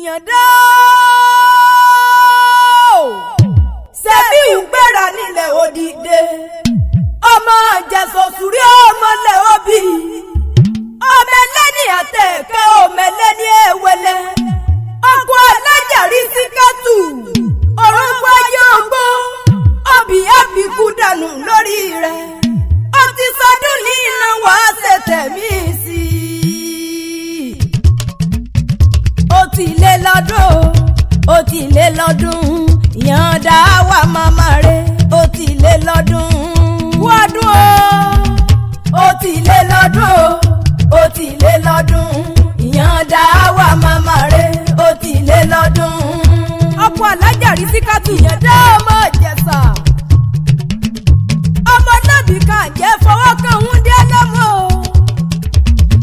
ìyàndá Sẹ́bíù gbéra nílẹ̀ òdìdé ọmọ àjẹsọ̀ sùrí ọmọlẹ̀ òbí ọmọ ẹlẹ́ni àtẹ̀kẹ́ ọmọ ẹlẹ́ni ẹ̀wẹ̀lẹ̀ ọkọ̀ alájàrí síkátù orúkọ ayé ọgbọ́ ọbì àbíkú dànù lórí rẹ̀ ó ti sọdún ní iná wàá ṣe tẹ̀mí sí i. ó ti lé lọ́dún ìyàndá wà màmá rẹ̀ ó ti lé lọ́dún wọ́dún ó ti lé lọ́dún ìyàndá wà màmá rẹ̀ ó ti lé lọ́dún. ọkọ̀ alájàrí síkátù ìyàndá ọmọ ìjẹ̀ṣà ọmọ nábì kan jẹ́ fọwọ́ kan ń dé lọ́mọ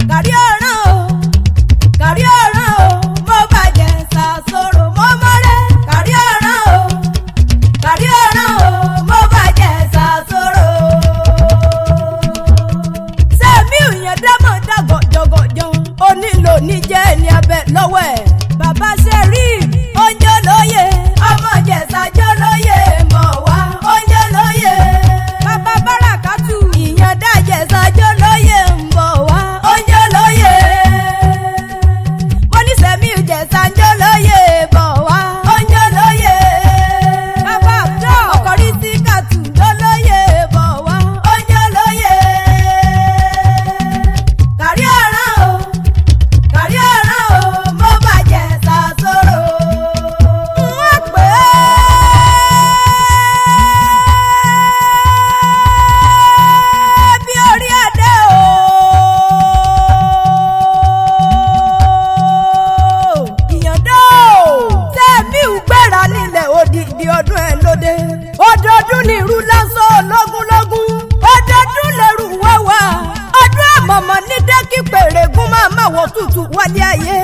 kárí ọ̀ràn o mo bàjẹ́ sàṣọrò mọ́mọ́ rẹ̀ kárí ọ̀ràn o mo bàjẹ́ sàṣọrò. Sẹ́bíù ìyàndá mọ̀ dàgọ̀ jọgọjọ ó nílò níjẹ́ ẹni abẹ lọ́wọ́ ẹ̀ bàbá ṣẹ́rí oúnjẹ lóye ọmọ ìjẹ̀ṣà jọ lóye mọ̀ wá oúnjẹ lóye bàbá bárakàtù ìyàndá ìjẹ̀ṣà jọ lóye ń bọ̀ wá oúnjẹ lóye mo ní Sẹ́bíù ìjẹ̀ṣà jọ lóye bọ̀ wá oúnjẹ lóye bàbá àbúrò ọkọ̀rí síkàtù jọ lóye bọ̀ wá oúnjẹ lóye kárí ọ̀ràn o mo bàjẹ́ sàṣọrò. wọ́n pè é bí orí adé o. ìyàndá o Sẹ́bíù gbéra nílẹ̀ odidi ọdún ẹ̀ lóde ọdọọdún ní irú lásán lógúnlógún ọdọọdún lẹ́rù wáwá ọdún àmọ̀mọ̀ ní dẹ́kí pèrègún máa wọ̀ tútù wálé ayé.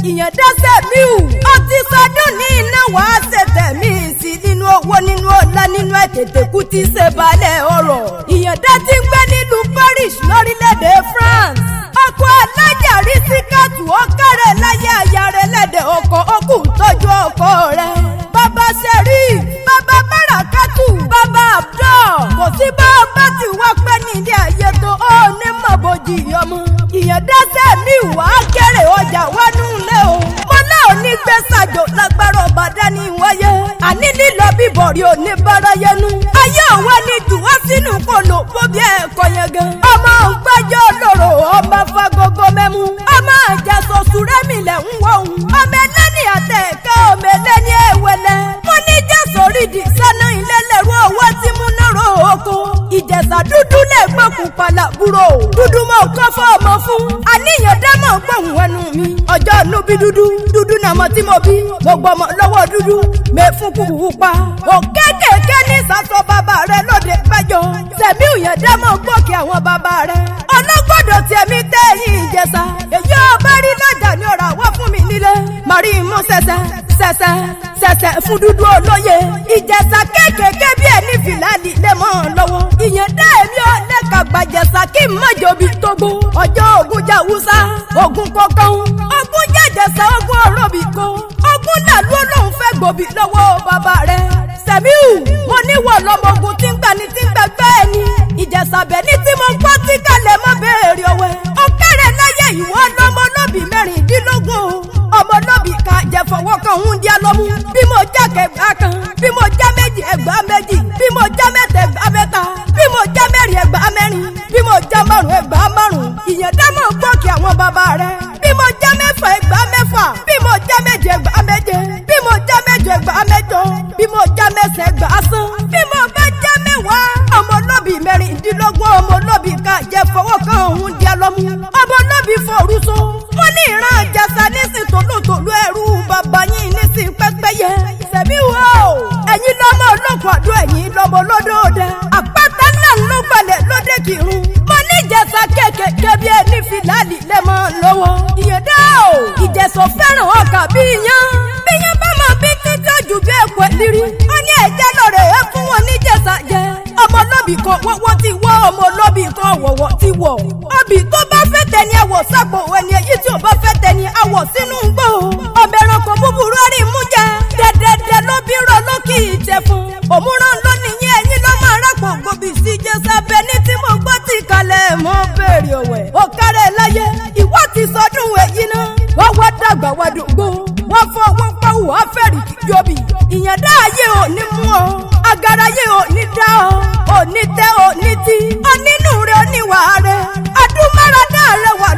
ìyàndá Sẹ́bíù ó ti sọdún ní iná wàá ṣe tẹ̀mí sí nínú owó nínú ọlá nínú ètètèkú tí ṣe balẹ̀ ọ̀rọ̀. ìyàndá ti ń gbé nílùú Paris lórílẹ̀‐èdè France ọkọ̀ alájàrí síkàtù ó kárẹ̀ láyé àyà rẹ̀ lẹ́dẹ̀ ọkọ̀ ókú tọ́jú ọkọ̀ rẹ̀. bàbá ṣẹ̀rí bàbá bárakàtù bàbá Abdul kò sí bá ọba tí wá pẹ́ ní ilé ayé tó ó ní mọ̀bòjì ọmọ. ìyàndá Sẹ́bíù wá kéré ọjà wọnú ilé o mo náà ní gbé sàjò lágbára ọba dání wáyé àní lílọ bíbọ̀ rí òní bára yẹnu ayé òwe ní jùwọ́ sínú kòlò bóbi ẹ̀kọ́ yẹn gan. ọmọ ògbájọ́ lòrò ọmọ fagogo mẹ́mú ọmọ àjẹsọ̀ sùrẹ́mì lẹ̀ ń wọ̀ ọ̀hún ọmọ ẹlẹ́ni àtẹ̀kẹ́ ọmọ ẹlẹ́ni ẹ̀wẹ̀lẹ̀ mo ní jẹ́sọ̀ rídì sánà ìlẹ́lẹ̀rú owó tí mú náà ro oko. ìjẹ̀ṣà dúdú lè gbókùn palàbúrò dúdú mọ́ kọ́ fọ́ ọmọ fún àníyàn dámọ̀ gbóhùn ẹnu mi ọjọ́ inú bí dúdú náà mọ tí mo bí gbogbo ọmọ lọ́wọ́ dúdú mẹ́fún kúkú pa òkè kéèké ní sàṣọ bàbá rẹ lóde péjọ. Sẹ́bíù ìyàndá mọ̀ gbòkè àwọn bàbá rẹ ọlọ́gbọ́dọ̀ tẹ̀mí tẹ̀yìn ìjẹ̀ṣà èyí ọba rí lọ́jà ní ọ̀rọ̀ àwọn fún mi nílé màrí mú sẹ̀sẹ̀ fún dúdú olóye ìjẹ̀ṣà kéékèèké bí ẹni fìlàlì lè mọ́ lọ́wọ́. ìyàndá èmi ò lẹ́ka gbàjẹ̀ṣà kí n má jòbí tógbó ọjọ́ ogun jà wúsá ogun kọ̀ọ̀kan ogun jẹ́jẹ̀ṣà ogun ọ̀rọ̀bì kó ogun làlú olóhùn fẹ́ gbòbí lọ́wọ́ bàbá rẹ̀. Sẹ́bíù mo níwọ̀ lọ́mọ ogun tí ń gbà ní tí ń gbẹgbẹ́ ẹni ìjẹ̀ṣà bẹ̀ ní tí mo gbọ́ tí kálẹ̀ mọ́ béèrè ọwẹ́ ó kéré láyé ìwọ lọ́mọ lóbì mẹ́rìndínlógún ọmọ lóbì kan jẹ́ fọwọ́ kan ń di alọ́mú bí mo já kẹgbà kan bí mo já méjì ẹgbàá méjì bí mo já mẹ́ta ẹgbàá mẹ́ta bí mo já mẹ́rin ẹgbàá mẹ́rin bí mo já márùn ẹgbàá márùn. ìyàndá mọ̀ gbọ́kì àwọn bàbá rẹ̀ bí mo já mẹ́fà ẹgbàá mẹ́fà bí mo já méje ẹgbàá méje bí mo já mẹ́jọ ẹgbàá mẹ́jọ bí mo já mẹ́sàn ẹgbàá sán bí mo bá já mẹ́wàá ọmọ lóbì mẹ́rìndínlógún ọmọ lóbì kan jẹ́ fọwọ́ kan òun di alọ́mú ọmọ lóbì forúso wọ́n ní ìran ìjẹ̀ṣà nísìn tòlótòló ẹrú bàbá yín nísìn pẹ́pẹ́yẹ. Sẹ́bíù o ẹ̀yin lọ́mọ olókùn àdó ẹ̀yin lọ́mọ olódòdè àpáta náà ló gbalẹ̀ lóde kírun mo ní ìjẹ̀ṣà kéékèèké bí ẹni fìlàlì lè mọ́ lọ́wọ́. ìyàndá o ìjẹ̀ṣà fẹ́ràn ọkà bí iyán bá mọ bí títí ojú bí èkó lírí ó ní ẹ̀jẹ̀ lọ́rẹ̀ ẹ̀ fún wọn níjẹ̀ṣà jẹ ọmọ lóbì kan wọ́wọ́ ti wọ́ ọmọ lóbì kan wọ̀wọ́ ti wọ̀ obì tó bá fẹ́ tẹni àwọ̀ sápò ẹni èyí tí ò bá fẹ́ tẹni àwọ̀ sínú gbò ọmọ ẹranko búburú wọ́n wá dàgbà wá dògbò wọ́n fọwọ́ pawù afẹ́rì kíjọbi ìyàndá ayé ò ní mú ọ agara ayé ò ní dá ọ ò ní tẹ́ ò ní tí ọ nínú rẹ oníwà rẹ adúmáradá rẹ wà